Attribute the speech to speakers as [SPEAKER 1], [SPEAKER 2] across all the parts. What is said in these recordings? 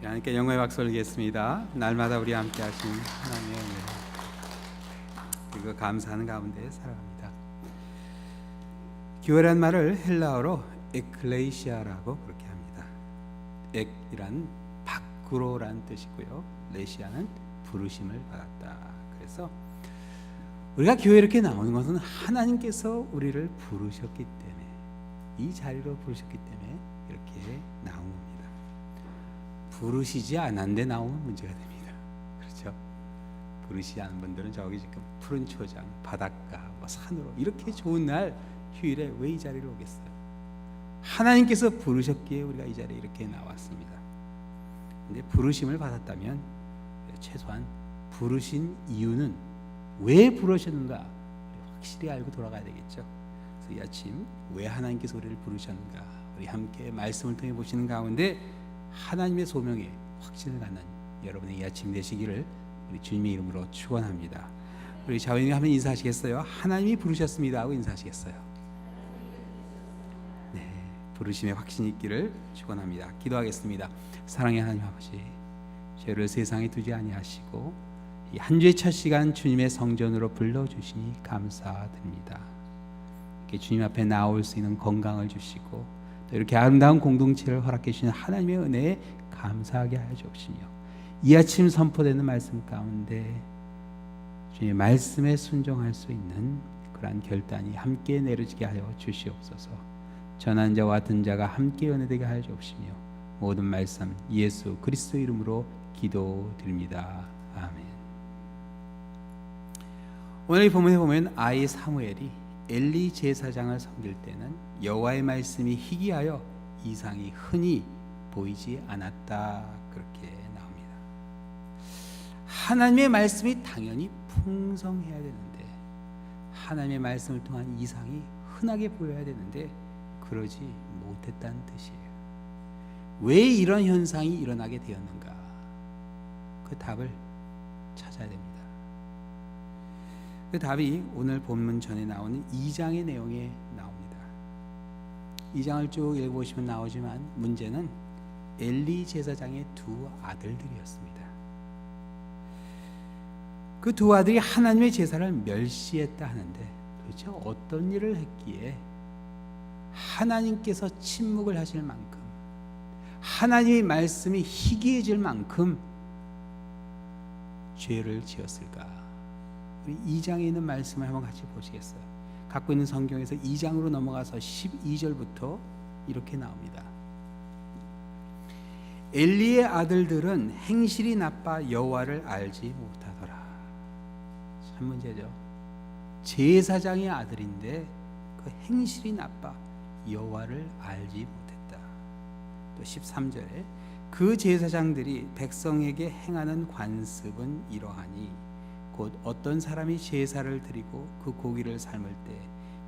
[SPEAKER 1] 하나님께 영광의 박수를 드리겠습니다. 날마다 우리 함께 하시는 하나님의 은혜 그리고 감사하는 가운데 살아갑니다. 교회란 말을 헬라어로 에클레시아라고 그렇게 합니다. ek이란 밖으로란 뜻이고요, 레시아는 부르심을 받았다. 그래서 우리가 교회에 이렇게 나오는 것은 하나님께서 우리를 부르셨기 때문에, 이 자리로 부르셨기 때문에 이렇게 나온 겁니다. 부르시지 않았는데 나오면 문제가 됩니다. 그렇죠? 부르시지 않은 분들은 저기 지금 푸른 초장, 바닷가, 산으로 이렇게 좋은 날 휴일에 왜 이 자리를 오겠어요? 하나님께서 부르셨기에 우리가 이 자리에 이렇게 나왔습니다. 근데 부르심을 받았다면 최소한 부르신 이유는 왜 부르셨는가 확실히 알고 돌아가야 되겠죠. 그래서 이 아침 왜 하나님께서 우리를 부르셨는가, 우리 함께 말씀을 통해 보시는 가운데 하나님의 소명에 확신을 갖는 여러분의 이 아침 되시기를 우리 주님의 이름으로 축원합니다. 우리 자원님 한번 인사하시겠어요? 하나님이 부르셨습니다 하고 인사하시겠어요? 네, 부르심의 확신이 있기를 축원합니다. 기도하겠습니다. 사랑의 하나님 아버지, 죄를 세상에 두지 아니하시고 이 한 주의 첫 시간 주님의 성전으로 불러주시니 감사드립니다. 이렇게 주님 앞에 나올 수 있는 건강을 주시고 이렇게 아름다운 공동체를 허락해 주시는 하나님의 은혜에 감사하게 하여 주시며, 이 아침 선포되는 말씀 가운데 주님의 말씀에 순종할 수 있는 그러한 결단이 함께 내려지게 하여 주시옵소서. 전한 자와 듣는 자가 함께 은혜되게 하여 주시며, 모든 말씀 예수 그리스도 이름으로 기도드립니다. 아멘. 오늘 이 본문에 보면 아이 사무엘이 엘리 제사장을 섬길 때는 여호와의 말씀이 희귀하여 이상이 흔히 보이지 않았다, 그렇게 나옵니다. 하나님의 말씀이 당연히 풍성해야 되는데, 하나님의 말씀을 통한 이상이 흔하게 보여야 되는데 그러지 못했다는 뜻이에요. 왜 이런 현상이 일어나게 되었는가? 그 답을 찾아야 됩니다. 그 답이 오늘 본문 전에 나오는 2장의 내용에 나옵니다. 2장을 쭉 읽어보시면 나오지만 문제는 엘리 제사장의 두 아들들이었습니다. 그 두 아들이 하나님의 제사를 멸시했다 하는데 도대체 어떤 일을 했기에 하나님께서 침묵을 하실 만큼, 하나님의 말씀이 희귀해질 만큼 죄를 지었을까? 우리 2장에 있는 말씀을 한번 같이 보시겠어요? 갖고 있는 성경에서 2장으로 넘어가서 12절부터 이렇게 나옵니다. 엘리의 아들들은 행실이 나빠 여호와를 알지 못하더라. 참 문제죠. 제사장의 아들인데 그 행실이 나빠 여호와를 알지 못했다. 또 13절에 그 제사장들이 백성에게 행하는 관습은 이러하니 곧 어떤 사람이 제사를 드리고 그 고기를 삶을 때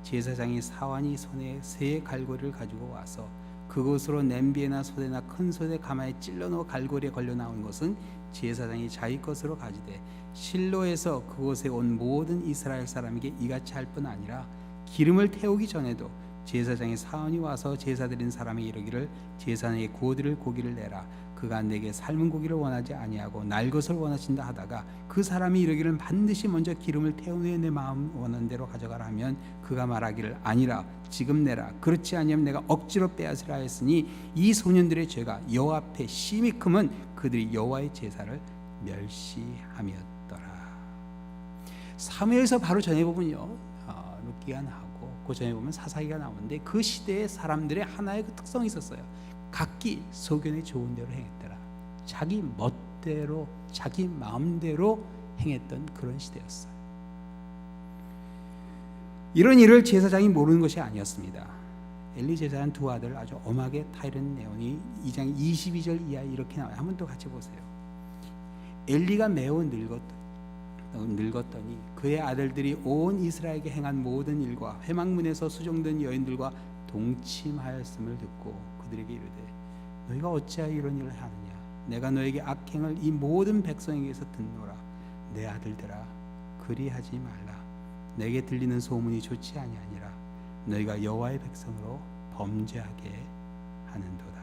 [SPEAKER 1] 제사장이 사환이 손에 새 갈고리를 가지고 와서 그곳으로 냄비에나 솥에나 큰 솥에 가마에 찔러 넣어 갈고리에 걸려 나온 것은 제사장이 자기 것으로 가지되 실로에서 그곳에 온 모든 이스라엘 사람에게 이같이 할 뿐 아니라 기름을 태우기 전에도 제사장의 사원이 와서 제사 드린 사람에게 이르기를 제사장에게 구워드릴 고기를 내라. 그가 내게 삶은 고기를 원하지 아니하고 날 것을 원하신다 하다가 그 사람이 이르기를 반드시 먼저 기름을 태운 후에 내 마음 원하는 대로 가져가라 하면 그가 말하기를 아니라 지금 내라. 그렇지 아니하면 내가 억지로 빼앗으라 했으니 이 소년들의 죄가 여호와 앞에 심히 크면 그들이 여호와의 제사를 멸시함이었더라. 사무엘서 바로 전에 보면요, 룻기가 나오고 그 전에 보면 사사기가 나오는데 그 시대의 사람들의 하나의 그 특성이 있었어요. 각기 소견에 좋은 대로 행했더라. 자기 멋대로 자기 마음대로 행했던 그런 시대였어요. 이런 일을 제사장이 모르는 것이 아니었습니다. 엘리 제사장 두 아들 아주 엄하게 타이른 내용이 2장 22절 이하에 이렇게 나와요. 한번 또 같이 보세요. 엘리가 매우 늙었더니 그의 아들들이 온 이스라엘에게 행한 모든 일과 회막문에서 수종된 여인들과 동침하였음을 듣고 그들에게 이르되 너희가 어찌하여 이런 일을 하느냐? 내가 너에게 악행을 이 모든 백성에게서 듣노라. 내 아들들아, 그리하지 말라. 내게 들리는 소문이 좋지 아니하니라. 너희가 여호와의 백성으로 범죄하게 하는도다.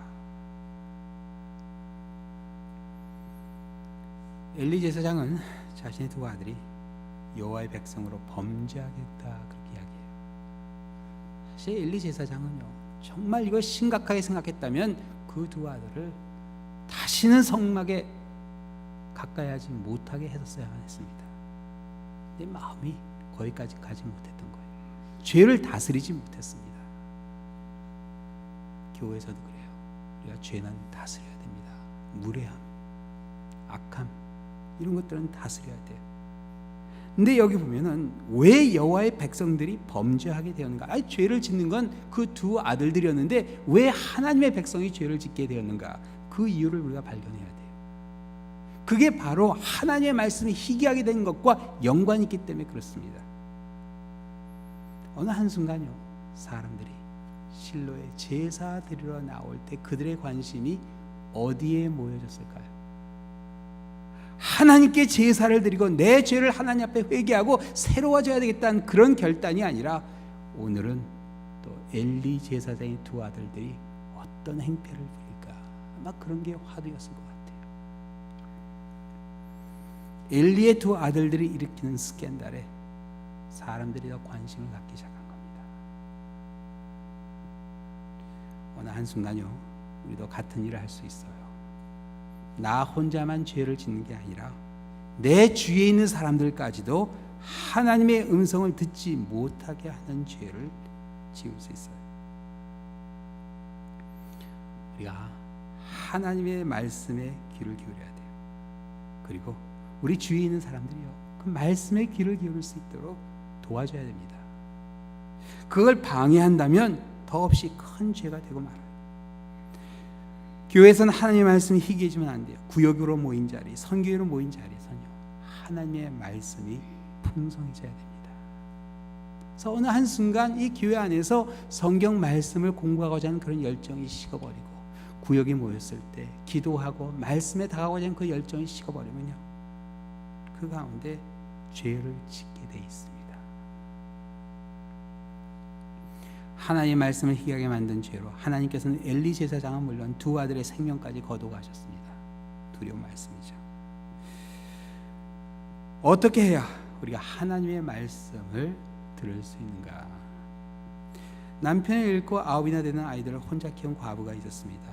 [SPEAKER 1] 엘리 제사장은 자신의 두 아들이 여호와의 백성으로 범죄하겠다 그렇게 이야기해요. 사실 엘리 제사장은요, 정말 이걸 심각하게 생각했다면 그 두 아들을 다시는 성막에 가까이 하지 못하게 했었어야 했습니다. 내 마음이 거기까지 가지 못했던 거예요. 죄를 다스리지 못했습니다. 교회에서도 그래요. 우리가 죄는 다스려야 됩니다. 무례함, 악함, 이런 것들은 다스려야 돼요. 근데 여기 보면은 왜 여호와의 백성들이 범죄하게 되었는가? 아니, 죄를 짓는 건 그 두 아들들이었는데 왜 하나님의 백성이 죄를 짓게 되었는가? 그 이유를 우리가 발견해야 돼요. 그게 바로 하나님의 말씀이 희귀하게 된 것과 연관이 있기 때문에 그렇습니다. 어느 한순간요, 사람들이 실로에 제사 드리러 나올 때 그들의 관심이 어디에 모여졌을까요? 하나님께 제사를 드리고 내 죄를 하나님 앞에 회개하고 새로워져야 되겠다는 그런 결단이 아니라 오늘은 또 엘리 제사장의 두 아들들이 어떤 행패를 부릴까, 아마 그런 게 화두였을 것 같아요. 엘리의 두 아들들이 일으키는 스캔들에 사람들이 더 관심을 갖기 시작한 겁니다. 어느 한순간요, 우리도 같은 일을 할 수 있어요. 나 혼자만 죄를 짓는 게 아니라 내 주위에 있는 사람들까지도 하나님의 음성을 듣지 못하게 하는 죄를 지을 수 있어요. 우리가 하나님의 말씀에 귀를 기울여야 돼요. 그리고 우리 주위에 있는 사람들이요, 그 말씀에 귀를 기울일 수 있도록 도와줘야 됩니다. 그걸 방해한다면 더없이 큰 죄가 되고 말아요. 교회에서는 하나님의 말씀이 희귀해지면 안 돼요. 구역으로 모인 자리, 선교회로 모인 자리에서는요, 하나님의 말씀이 풍성해져야 됩니다. 그래서 어느 한순간 이 교회 안에서 성경 말씀을 공부하고자 하는 그런 열정이 식어버리고, 구역에 모였을 때 기도하고 말씀에 다가가고자 하는 그 열정이 식어버리면요, 그 가운데 죄를 짓게 돼 있습니다. 하나님의 말씀을 희귀하게 만든 죄로 하나님께서는 엘리 제사장은 물론 두 아들의 생명까지 거둬가셨습니다. 두려운 말씀이죠. 어떻게 해야 우리가 하나님의 말씀을 들을 수 있는가? 남편을 잃고 9이나 되는 아이들을 혼자 키운 과부가 있었습니다.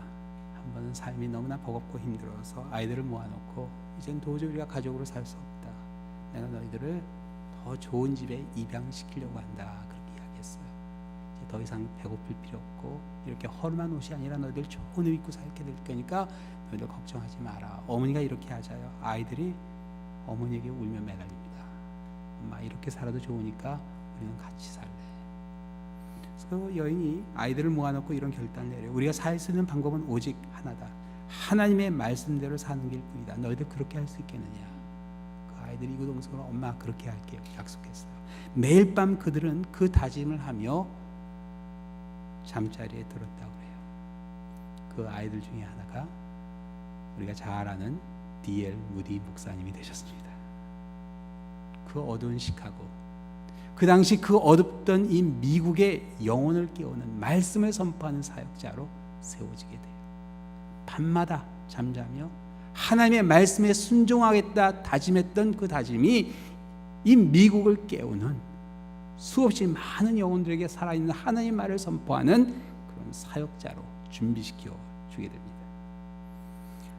[SPEAKER 1] 한 번은 삶이 너무나 버겁고 힘들어서 아이들을 모아놓고 이젠 도저히 우리가 가족으로 살 수 없다, 내가 너희들을 더 좋은 집에 입양시키려고 한다, 그렇게 이야기했어요. 이제 더 이상 배고플 필요 없고 이렇게 허름한 옷이 아니라 너희들 좋은 옷 입고 살게 될 거니까 너희들 걱정하지 마라. 어머니가 이렇게 하자요. 아이들이 어머니에게 울며 매달립니다. 엄마, 이렇게 살아도 좋으니까 우리는 같이 살래. 그 여인이 아이들을 모아놓고 이런 결단을 내려요. 우리가 살 수 있는 방법은 오직 하나다. 하나님의 말씀대로 사는 길 뿐이다. 너희들 그렇게 할 수 있겠느냐? 그 아이들이 이구동성으로 엄마 그렇게 할게요 약속했어요. 매일 밤 그들은 그 다짐을 하며 잠자리에 들었다고 해요. 그 아이들 중에 하나가 우리가 잘 아는 D.L. 무디 목사님이 되셨습니다. 그 어두운 시카고, 그 당시 그 어둡던 이 미국의 영혼을 깨우는 말씀을 선포하는 사역자로 세워지게 돼요. 밤마다 잠자며 하나님의 말씀에 순종하겠다 다짐했던 그 다짐이 이 미국을 깨우는 수없이 많은 영혼들에게 살아있는 하나님의 말을 선포하는 그런 사역자로 준비시켜 주게 됩니다.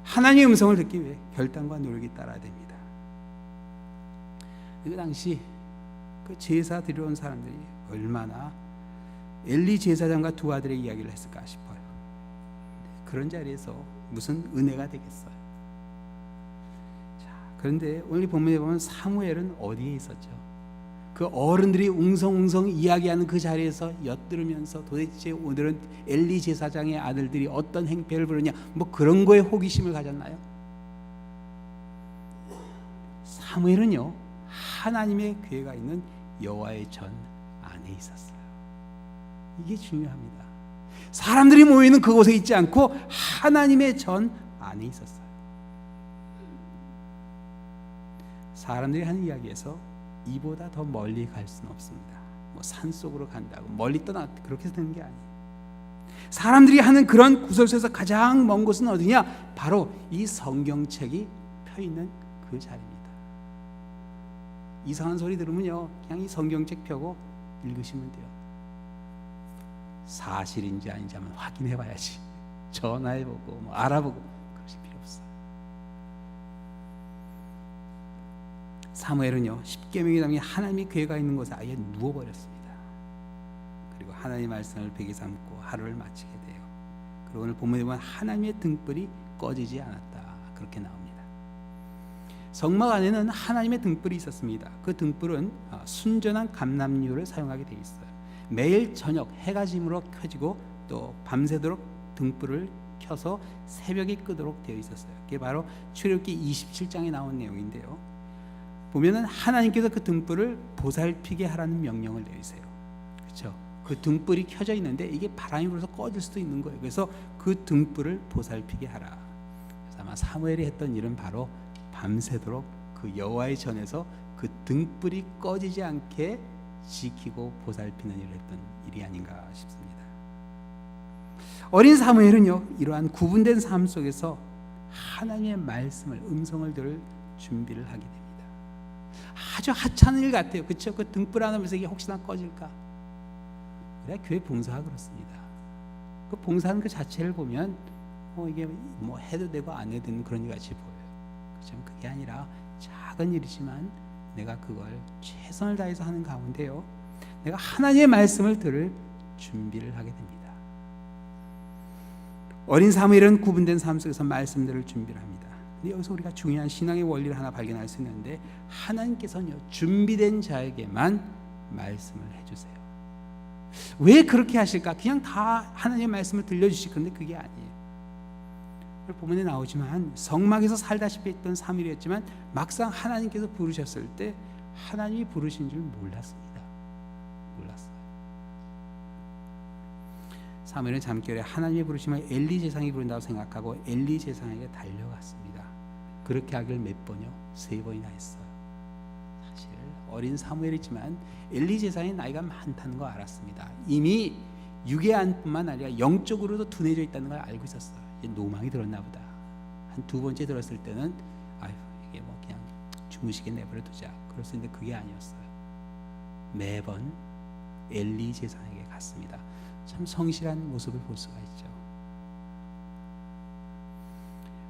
[SPEAKER 1] 하나님의 음성을 듣기 위해 결단과 노력이 따라야 됩니다. 그 당시 그 제사 드리러 온 사람들이 얼마나 엘리 제사장과 두 아들의 이야기를 했을까 싶어요. 그런 자리에서 무슨 은혜가 되겠어요. 자, 그런데 오늘 본문에 보면 사무엘은 어디에 있었죠? 그 어른들이 웅성웅성 이야기하는 그 자리에서 엿들으면서 도대체 오늘은 엘리 제사장의 아들들이 어떤 행패를 부르냐, 뭐 그런 거에 호기심을 가졌나요? 사무엘은요, 하나님의 궤가 있는 여호와의 전 안에 있었어요. 이게 중요합니다. 사람들이 모이는 그곳에 있지 않고 하나님의 전 안에 있었어요. 사람들이 하는 이야기에서 이보다 더 멀리 갈 수는 없습니다. 뭐 산속으로 간다고 멀리 떠나 그렇게 되는 게 아니에요. 사람들이 하는 그런 구설수에서 가장 먼 곳은 어디냐? 바로 이 성경책이 펴 있는 그 자리입니다. 이상한 소리 들으면요, 그냥 이 성경책 펴고 읽으시면 돼요. 사실인지 아닌지 한번 확인해 봐야지. 전화해보고 뭐 알아보고 그러실 필요 없어요. 사무엘은요, 십계명이 담긴 하나님의 궤가 있는 곳에 아예 누워버렸습니다. 그리고 하나님의 말씀을 베개 삼고 하루를 마치게 돼요. 그리고 오늘 본문에 보면 하나님의 등불이 꺼지지 않았다, 그렇게 나옵니다. 성막 안에는 하나님의 등불이 있었습니다. 그 등불은 순전한 감람유를 사용하게 되어 있어요. 매일 저녁 해가 지므로 켜지고 또 밤새도록 등불을 켜서 새벽에 끄도록 되어 있었어요. 그게 바로 출애굽기 27장에 나온 내용인데요. 보면은 하나님께서 그 등불을 보살피게 하라는 명령을 내리세요. 그렇죠? 그 등불이 켜져 있는데 이게 바람이 불어서 꺼질 수도 있는 거예요. 그래서 그 등불을 보살피게 하라. 그래서 아마 사무엘이 했던 일은 바로 밤새도록 그 여호와의 전에서 그 등불이 꺼지지 않게 지키고 보살피는 일을 했던 일이 아닌가 싶습니다. 어린 사무엘은요, 이러한 구분된 삶 속에서 하나님의 말씀을, 음성을 들을 준비를 하게 됩니다. 아주 하찮은 일 같아요. 그렇죠? 그 등불 하나면서 이게 혹시나 꺼질까? 그래, 교회 봉사가 그렇습니다. 그 봉사하는 그 자체를 보면 이게 뭐 해도 되고 안 해도 되는 그런 일 같이 보여요. 그렇죠? 그게 아니라 작은 일이지만 내가 그걸 최선을 다해서 하는 가운데요, 내가 하나님의 말씀을 들을 준비를 하게 됩니다. 어린 사무엘은 구분된 삶 속에서 말씀들을 준비를 합니다. 근데 여기서 우리가 중요한 신앙의 원리를 하나 발견할 수 있는데, 하나님께서는요, 준비된 자에게만 말씀을 해주세요. 왜 그렇게 하실까? 그냥 다 하나님의 말씀을 들려주실 건데 그게 아니에요. 본문에 나오지만 성막에서 살다시피 했던 3일이었지만 막상 하나님께서 부르셨을 때 하나님이 부르신 줄 몰랐습니다. 몰랐어요. 사무엘은 잠결에 하나님의 부르심을 엘리 제사장이 부른다고 생각하고 엘리 제사장에게 달려갔습니다. 그렇게 하길 몇 번이요? 3번이나 했어요. 사실 어린 사무엘이지만 엘리 제사장의 나이가 많다는 거 알았습니다. 이미 유괴한뿐만 아니라 영적으로도 둔해져 있다는 걸 알고 있었어요. 노망이 들었나 보다. 한 2번째 들었을 때는 아유, 이게 뭐 그냥 주무시게 내버려 두자, 그럴 수 있는데 그게 아니었어요. 매번 엘리 제사장에게 갔습니다. 참 성실한 모습을 볼 수가 있죠.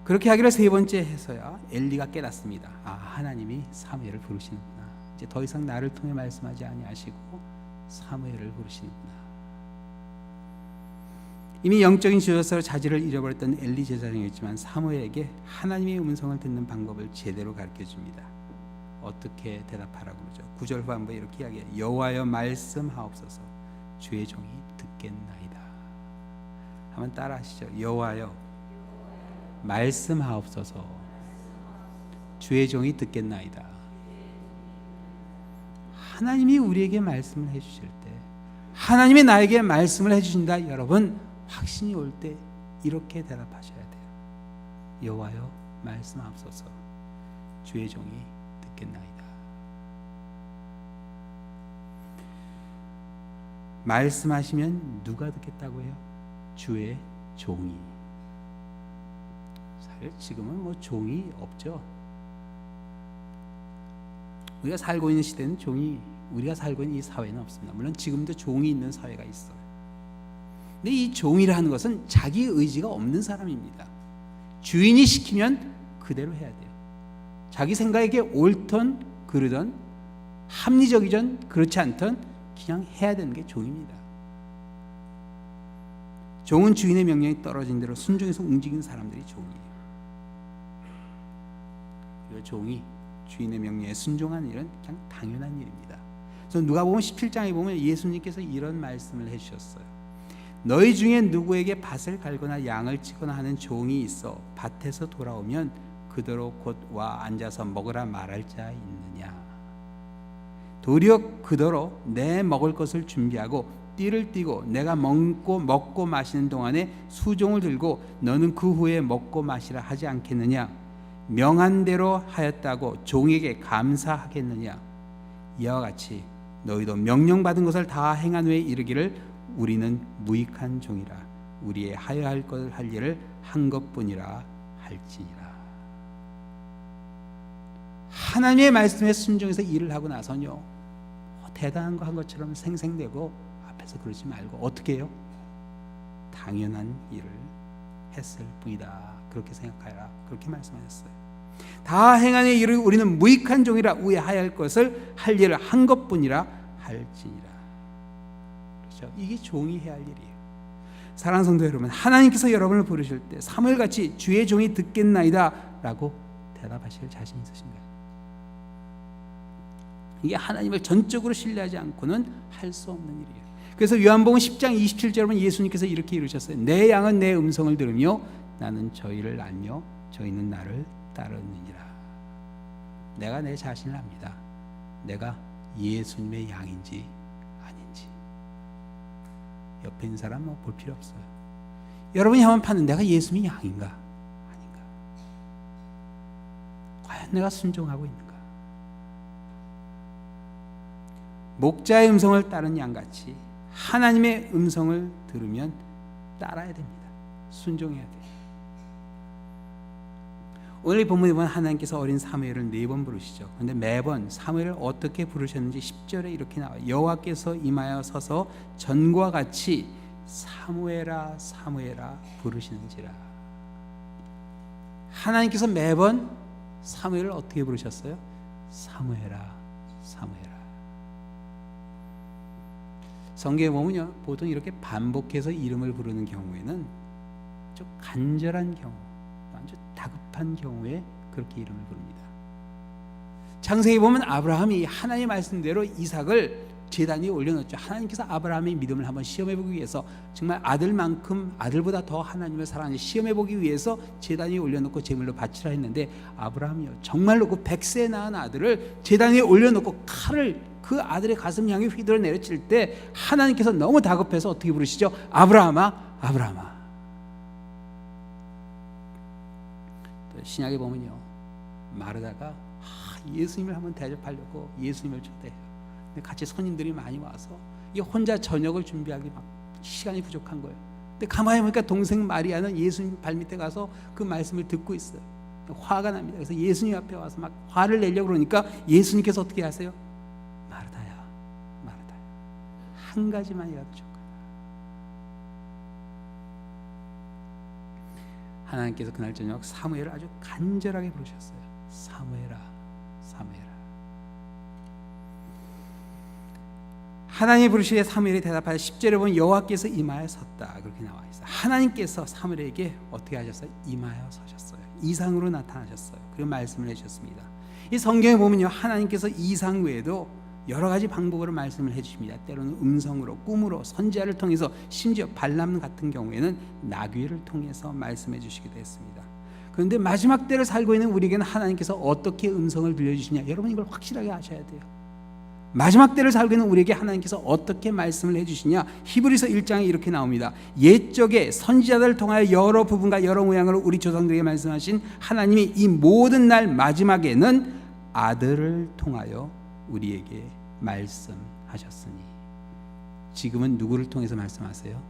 [SPEAKER 1] 그렇게 하기를 3번째 해서야 엘리가 깨닫습니다. 아, 하나님이 사무엘을 부르시는구나. 이제 더 이상 나를 통해 말씀하지 아니하시고 사무엘을 부르시는구나. 이미 영적인 지도자로 자질을 잃어버렸던 엘리 제사장이었지만 사무엘에게 하나님의 음성을 듣는 방법을 제대로 가르쳐줍니다. 어떻게 대답하라고 그러죠? 9절 후반부에 이렇게 이야기해요. 여호와여 말씀하옵소서, 주의 종이 듣겠나이다. 한번 따라 하시죠. 여호와여 말씀하옵소서, 주의 종이 듣겠나이다. 하나님이 우리에게 말씀을 해주실 때, 하나님이 나에게 말씀을 해주신다. 여러분, 확신이 올 때 이렇게 대답하셔야 돼요. 여호와여 말씀하옵소서, 주의 종이 듣겠나이다. 말씀하시면 누가 듣겠다고 해요? 주의 종이. 사실 지금은 뭐 종이 없죠. 우리가 살고 있는 시대는 우리가 살고 있는 이 사회는 없습니다. 물론 지금도 종이 있는 사회가 있어요. 근데 이 종이라는 것은 자기 의지가 없는 사람입니다. 주인이 시키면 그대로 해야 돼요. 자기 생각에 옳던 그르던, 합리적이든 그렇지 않든 그냥 해야 되는 게 종입니다. 종은 주인의 명령이 떨어진 대로 순종해서 움직이는 사람들이 종이에요. 그리고 종이 주인의 명령에 순종하는 일은 그냥 당연한 일입니다. 그래서 누가복음 17장에 보면 예수님께서 이런 말씀을 해주셨어요. 너희 중에 누구에게 밭을 갈거나 양을 치거나 하는 종이 있어 밭에서 돌아오면 그대로 곧 와 앉아서 먹으라 말할 자 있느냐? 도리어 그대로 내 먹을 것을 준비하고 띠를 띠고 내가 먹고 마시는 동안에 수종을 들고 너는 그 후에 먹고 마시라 하지 않겠느냐? 명한 대로 하였다고 종에게 감사하겠느냐? 이와 같이 너희도 명령받은 것을 다 행한 후에 이르기를 우리는 무익한 종이라, 우리의 하여야 할 것을 할 일을 한 것뿐이라 할지니라. 하나님의 말씀에 순종해서 일을 하고 나서는요, 대단한 거 한 것처럼 생생내고 앞에서 그러지 말고 어떻게 해요? 당연한 일을 했을 뿐이다. 그렇게 생각하라. 그렇게 말씀하셨어요. 다 행하는 일을 우리는 무익한 종이라 우애하여야 할 것을 할 일을 한 것뿐이라 할지니라. 그렇죠? 이게 종이 해야 할 일이에요. 사랑하는 성도 여러분, 하나님께서 여러분을 부르실 때 사무엘같이 주의 종이 듣겠나이다 라고 대답하실 자신 있으신가요? 이게 하나님을 전적으로 신뢰하지 않고는 할 수 없는 일이에요. 그래서 요한복음 10장 27절에 보면 예수님께서 이렇게 이르셨어요. 내 양은 내 음성을 들으며 나는 저희를 알며 저희는 나를 따르느니라. 내가 내 자신을 압니다. 내가 예수님의 양인지 아닌지. 옆에 있는 사람 볼 필요 없어요. 여러분이 한번 파는 내가 예수님의 양인가 아닌가. 과연 내가 순종하고 있는가. 목자의 음성을 따른 양같이 하나님의 음성을 들으면 따라야 됩니다. 순종해야 돼요. 오늘 본문에 보면 하나님께서 어린 사무엘을 4번 부르시죠. 그런데 매번 사무엘을 어떻게 부르셨는지 10절에 이렇게 나와요. 여호와께서 임하여 서서 전과 같이 사무엘아 사무엘아 부르시는지라. 하나님께서 매번 사무엘을 어떻게 부르셨어요? 사무엘아 사무엘아. 성경에 보면요, 보통 이렇게 반복해서 이름을 부르는 경우에는 좀 간절한 경우, 아주 다급한 경우에 그렇게 이름을 부릅니다. 창세기 보면 아브라함이 하나님의 말씀대로 이삭을 제단 위에 올려놓죠. 하나님께서 아브라함의 믿음을 한번 시험해보기 위해서 정말 아들만큼 아들보다 더 하나님을 사랑하는 시험해보기 위해서 제단 위에 올려놓고 제물로 바치라 했는데 아브라함이요, 정말로 그 100세 낳은 아들을 제단 위에 올려놓고 칼을 그 아들의 가슴 향해 휘둘러 내려칠 때 하나님께서 너무 다급해서 어떻게 부르시죠? 아브라함아 아브라함아. 또 신약에 보면요, 마르다가 예수님을 한번 대접하려고 예수님을 초대해요. 근데 같이 손님들이 많이 와서 이 혼자 저녁을 준비하기 막 시간이 부족한 거예요. 근데 가만히 보니까 동생 마리아는 예수님 발밑에 가서 그 말씀을 듣고 있어요. 화가 납니다. 그래서 예수님 앞에 와서 막 화를 내려고 그러니까 예수님께서 어떻게 하세요? 마르다야 마르다야, 한 가지만이라도 족하다. 하나님께서 그날 저녁 사무엘을 아주 간절하게 부르셨어요. 사무엘아 사무엘아. 하나님이 부르시에 사무엘이 대답하여 10절에 보면 여호와께서 임하여 섰다 그렇게 나와 있어요. 하나님께서 사무엘에게 어떻게 하셨어요? 임하여 서셨어요. 이상으로 나타나셨어요. 그리고 말씀을 해주셨습니다. 이 성경에 보면요, 하나님께서 이상 외에도 여러 가지 방법으로 말씀을 해주십니다. 때로는 음성으로, 꿈으로, 선지자를 통해서, 심지어 발람 같은 경우에는 나귀를 통해서 말씀해 주시기도 했습니다. 그런데 마지막 때를 살고 있는 우리에게는 하나님께서 어떻게 음성을 들려주시냐, 여러분 이걸 확실하게 아셔야 돼요. 마지막 때를 살고 있는 우리에게 하나님께서 어떻게 말씀을 해주시냐, 히브리서 1장에 이렇게 나옵니다. 옛적에 선지자들을 통하여 여러 부분과 여러 모양으로 우리 조상들에게 말씀하신 하나님이 이 모든 날 마지막에는 아들을 통하여 우리에게 말씀하셨으니. 지금은 누구를 통해서 말씀하세요?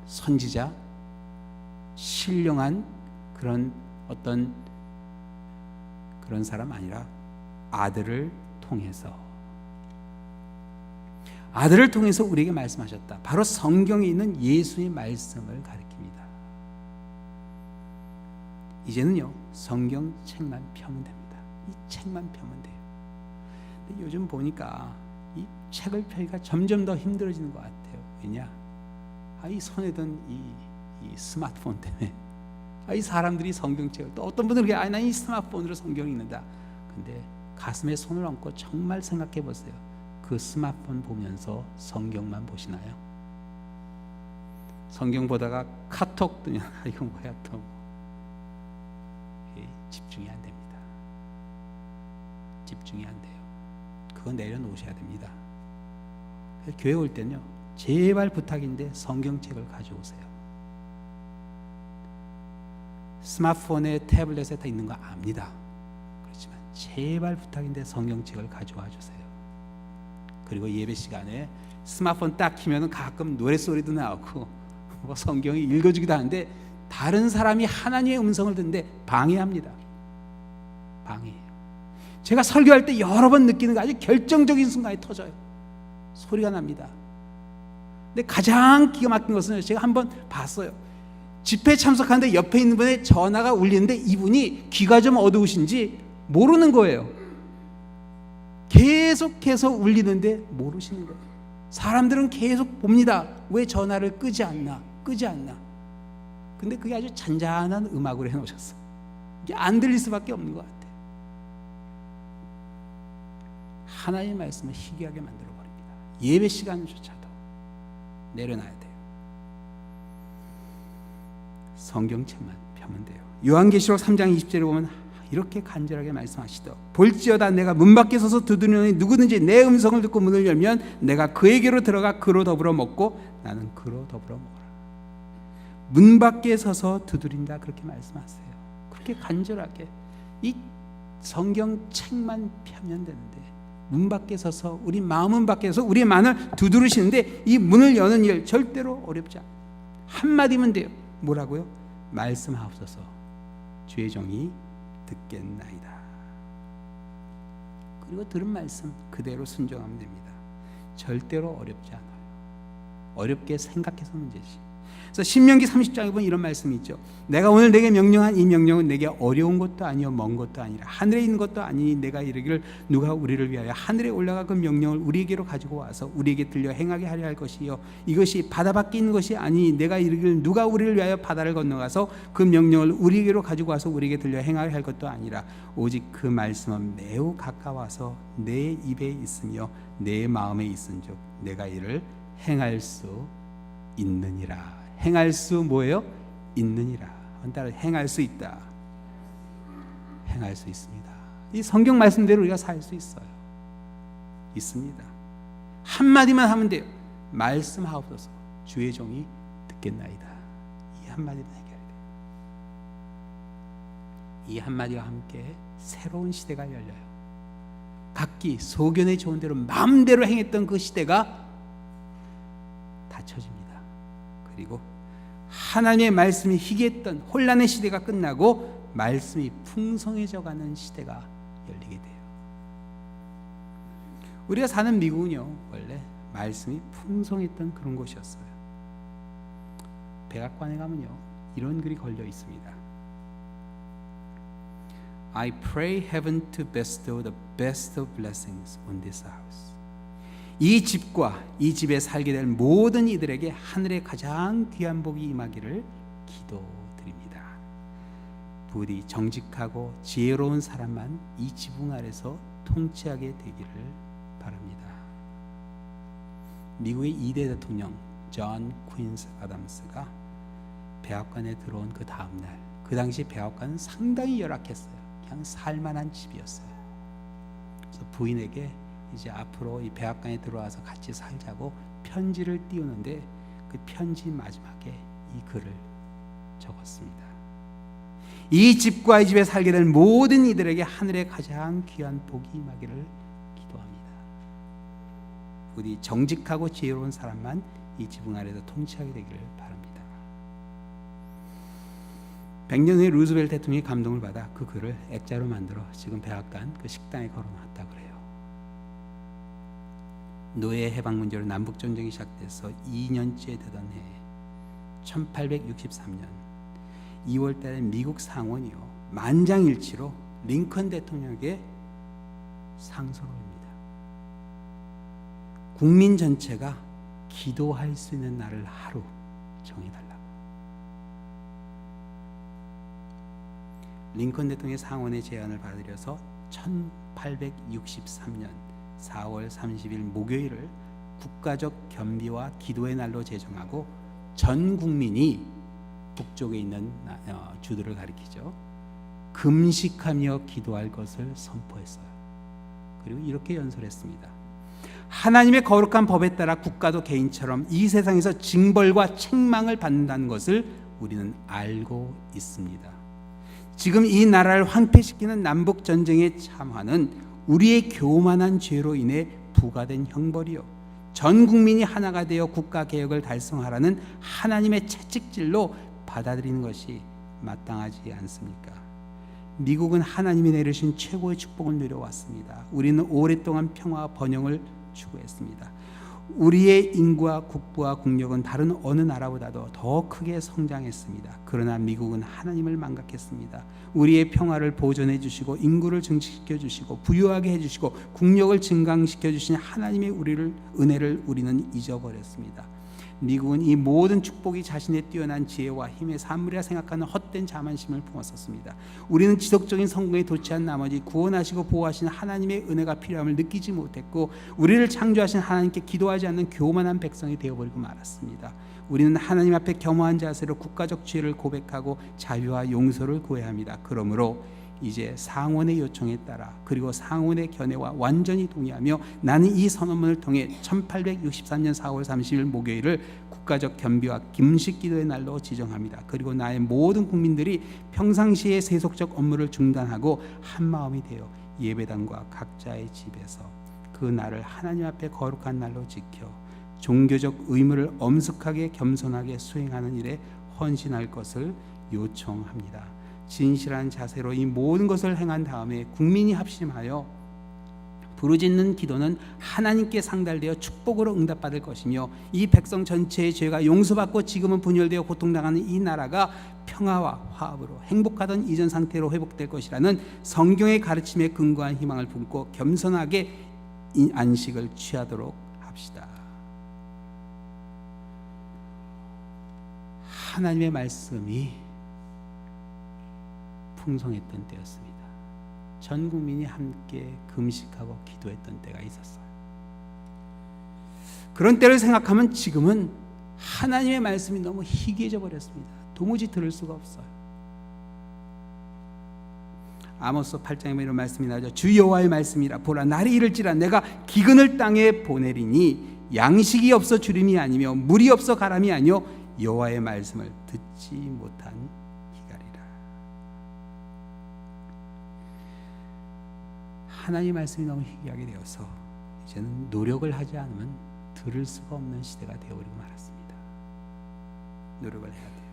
[SPEAKER 1] 선지자, 신령한 그런 어떤 그런 사람 아니라 아들을 통해서 우리에게 말씀하셨다. 바로 성경에 있는 예수의 말씀을 가리킵니다. 이제는요, 성경 책만 펴면 됩니다. 이 책만 펴면 돼요. 근데 요즘 보니까 이 책을 펴기가 점점 더 힘들어지는 것 같아요. 왜냐? 이 손에 든 이 스마트폰 때문에 이 사람들이 성경책을, 또 어떤 분들은 난 이 스마트폰으로 성경을 읽는다. 근데 가슴에 손을 얹고 정말 생각해 보세요. 그 스마트폰 보면서 성경만 보시나요? 성경 보다가 카톡 뜨면 이건 뭐야 또. 집중이 안 됩니다. 집중이 안 돼요. 그거 내려놓으셔야 됩니다. 교회 올 때는요, 제발 부탁인데 성경책을 가져오세요. 스마트폰에 태블릿에 다 있는 거 압니다. 그렇지만 제발 부탁인데 성경책을 가져와 주세요. 그리고 예배 시간에 스마트폰 딱 키면 가끔 노랫소리도 나오고 뭐 성경이 읽어주기도 하는데 다른 사람이 하나님의 음성을 듣는데 방해합니다. 방해해요. 제가 설교할 때 여러 번 느끼는 거 아주 결정적인 순간에 터져요. 소리가 납니다. 근데 가장 기가 막힌 것은 제가 한번 봤어요. 집회에 참석하는데 옆에 있는 분의 전화가 울리는데 이분이 귀가 좀 어두우신지 모르는 거예요. 계속해서 울리는데 모르시는 거예요. 사람들은 계속 봅니다. 왜 전화를 끄지 않나. 근데 그게 아주 잔잔한 음악으로 해놓으셨어요. 이게 안 들릴 수밖에 없는 것 같아요. 하나님의 말씀을 희귀하게 만들어버립니다. 예배 시간조차도 내려놔야 돼요. 성경책만 펴면 돼요. 요한계시록 3장 20절에 보면 이렇게 간절하게 말씀하시더 볼지어다 내가 문 밖에 서서 두드리노니 누구든지 내 음성을 듣고 문을 열면 내가 그에게로 들어가 그로 더불어 먹고 나는 그로 더불어 먹어라. 문 밖에 서서 두드린다 그렇게 말씀하세요. 그렇게 간절하게 이 성경책만 펴면 되는데 문 밖에 서서 우리 마음 밖에 서서 우리의 마음을 두드리시는데 이 문을 여는 일 절대로 어렵지 않아요. 한마디면 돼요. 뭐라고요? 말씀하옵소서 주의 종이 듣겠나이다. 그리고 들은 말씀 그대로 순종하면 됩니다. 절대로 어렵지 않아요. 어렵게 생각해서 문제지. 그래서 신명기 30장에 보면 이런 말씀이 있죠. 내가 오늘 내게 명령한 이 명령은 내게 어려운 것도 아니요 먼 것도 아니라 하늘에 있는 것도 아니니 내가 이르기를 누가 우리를 위하여 하늘에 올라가 그 명령을 우리에게로 가지고 와서 우리에게 들려 행하게 하려 할 것이요 이것이 바다 밖에 있는 것이 아니니 내가 이르기를 누가 우리를 위하여 바다를 건너가서 그 명령을 우리에게로 가지고 와서 우리에게 들려 행하게 할 것도 아니라 오직 그 말씀은 매우 가까워서 내 입에 있으며 내 마음에 있은즉 내가 이를 행할 수 있느니라. 행할 수 뭐예요? 있느니라. 따라 행할 수 있다. 행할 수 있습니다. 이 성경 말씀대로 우리가 살 수 있어요. 있습니다. 한마디만 하면 돼요. 말씀하옵소서 주의 종이 듣겠나이다. 이 한마디만 해결해야 돼요. 이 한마디와 함께 새로운 시대가 열려요. 각기 소견에 좋은 대로 마음대로 행했던 그 시대가 닫혀집니다. 그리고 하나님의 말씀이 희귀했던 혼란의 시대가 끝나고 말씀이 풍성해져가는 시대가 열리게 돼요. 우리가 사는 미국은요 원래 말씀이 풍성했던 그런 곳이었어요. 백악관에 가면요 이런 글이 걸려 있습니다. I pray heaven to bestow the best of blessings on this house. 이 집과 이 집에 살게 될 모든 이들에게 하늘의 가장 귀한 복이 임하기를 기도드립니다. 부디 정직하고 지혜로운 사람만 이 지붕 아래서 통치하게 되기를 바랍니다. 미국의 2대 대통령 존 퀸스 아담스가 백악관에 들어온 그 다음날, 그 당시 백악관은 상당히 열악했어요. 그냥 살만한 집이었어요. 그래서 부인에게 이제 앞으로 이 백악관에 들어와서 같이 살자고 편지를 띄우는데 그 편지 마지막에 이 글을 적었습니다. 이 집과 이 집에 살게 될 모든 이들에게 하늘의 가장 귀한 복이 임하기를 기도합니다. 부디 정직하고 지혜로운 사람만 이 지붕 아래에서 통치하게 되기를 바랍니다. 100년 후에 루즈벨트 대통령이 감동을 받아 그 글을 액자로 만들어 지금 백악관 그 식당에 걸어놨다 그래요. 노예 해방 문제로 남북 전쟁이 시작돼서 2년째 되던 해 1863년 2월 달에 미국 상원이요 만장일치로 링컨 대통령에게 상소를 합니다. 국민 전체가 기도할 수 있는 날을 하루 정해달라고. 링컨 대통령의 상원의 제안을 받아들여서 1863년 4월 30일 목요일을 국가적 겸비와 기도의 날로 제정하고 전 국민이 북쪽에 있는 주들을 가리키죠. 금식하며 기도할 것을 선포했어요. 그리고 이렇게 연설했습니다. 하나님의 거룩한 법에 따라 국가도 개인처럼 이 세상에서 징벌과 책망을 받는다는 것을 우리는 알고 있습니다. 지금 이 나라를 황폐시키는 남북 전쟁의 참화는 우리의 교만한 죄로 인해 부과된 형벌이요 전 국민이 하나가 되어 국가 개혁을 달성하라는 하나님의 채찍질로 받아들이는 것이 마땅하지 않습니까? 미국은 하나님이 내리신 최고의 축복을 누려왔습니다. 우리는 오랫동안 평화와 번영을 추구했습니다. 우리의 인구와 국부와 국력은 다른 어느 나라보다도 더 크게 성장했습니다. 그러나 미국은 하나님을 망각했습니다. 우리의 평화를 보존해 주시고 인구를 증식시켜 주시고 부유하게 해 주시고 국력을 증강시켜 주신 하나님의 은혜를 우리는 잊어버렸습니다. 미국은 이 모든 축복이 자신의 뛰어난 지혜와 힘의 산물이라 생각하는 헛된 자만심을 품었었습니다. 우리는 지속적인 성공에 도취한 나머지 구원하시고 보호하시는 하나님의 은혜가 필요함을 느끼지 못했고 우리를 창조하신 하나님께 기도하지 않는 교만한 백성이 되어버리고 말았습니다. 우리는 하나님 앞에 겸허한 자세로 국가적 죄를 고백하고 자유와 용서를 구해야 합니다. 그러므로 이제 상원의 요청에 따라 그리고 상원의 견해와 완전히 동의하며 나는 이 선언문을 통해 1863년 4월 30일 목요일을 국가적 겸비와 금식 기도의 날로 지정합니다. 그리고 나의 모든 국민들이 평상시의 세속적 업무를 중단하고 한마음이 되어 예배당과 각자의 집에서 그 날을 하나님 앞에 거룩한 날로 지켜 종교적 의무를 엄숙하게 겸손하게 수행하는 일에 헌신할 것을 요청합니다. 진실한 자세로 이 모든 것을 행한 다음에 국민이 합심하여 부르짖는 기도는 하나님께 상달되어 축복으로 응답받을 것이며 이 백성 전체의 죄가 용서받고 지금은 분열되어 고통당하는 이 나라가 평화와 화합으로 행복하던 이전 상태로 회복될 것이라는 성경의 가르침에 근거한 희망을 품고 겸손하게 안식을 취하도록 합시다. 하나님의 말씀이 풍성했던 때였습니다. 전 국민이 함께 금식하고 기도했던 때가 있었어요. 그런 때를 생각하면 지금은 하나님의 말씀이 너무 희귀해져 버렸습니다. 도무지 들을 수가 없어요. 아모스 8장에 이런 말씀이 나오죠. 주 여호와의 말씀이라 보라 날이 이를지라 내가 기근을 땅에 보내리니 양식이 없어 주림이 아니며 물이 없어 가람이 아니요 여호와의 말씀을 듣지 못한 하나님의 말씀이 너무 희귀하게 되어서 이제는 노력을 하지 않으면 들을 수가 없는 시대가 되어버리고 말았습니다. 노력을 해야 돼요.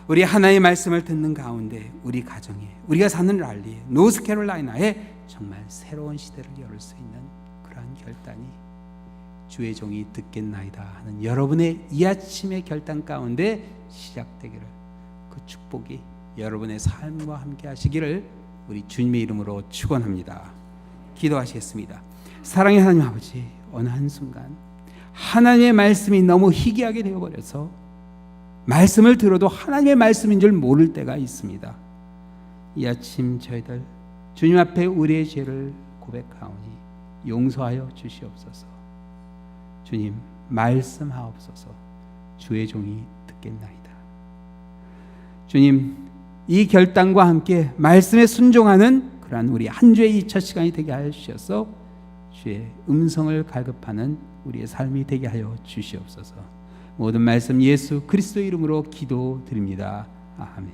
[SPEAKER 1] 우리 하나님의 말씀을 듣는 가운데 우리 가정에 우리가 사는 랄리에 노스캐롤라이나에 정말 새로운 시대를 열을 수 있는 그러한 결단이 주의 종이 듣겠나이다 하는 여러분의 이 아침의 결단 가운데 시작되기를 그 축복이 여러분의 삶과 함께 하시기를 우리 주님의 이름으로 축원합니다. 기도하시겠습니다. 사랑의 하나님 아버지, 어느 한순간 하나님의 말씀이 너무 희귀하게 되어버려서 말씀을 들어도 하나님의 말씀인 줄 모를 때가 있습니다. 이 아침 저희들 주님 앞에 우리의 죄를 고백하오니 용서하여 주시옵소서. 주님 말씀하옵소서. 주의 종이 듣겠나이다. 주님 이 결단과 함께 말씀에 순종하는 그러한 우리 한 주의 이 첫 시간이 되게 하여 주셔서 주의 음성을 갈급하는 우리의 삶이 되게 하여 주시옵소서. 모든 말씀 예수 그리스도의 이름으로 기도드립니다. 아멘.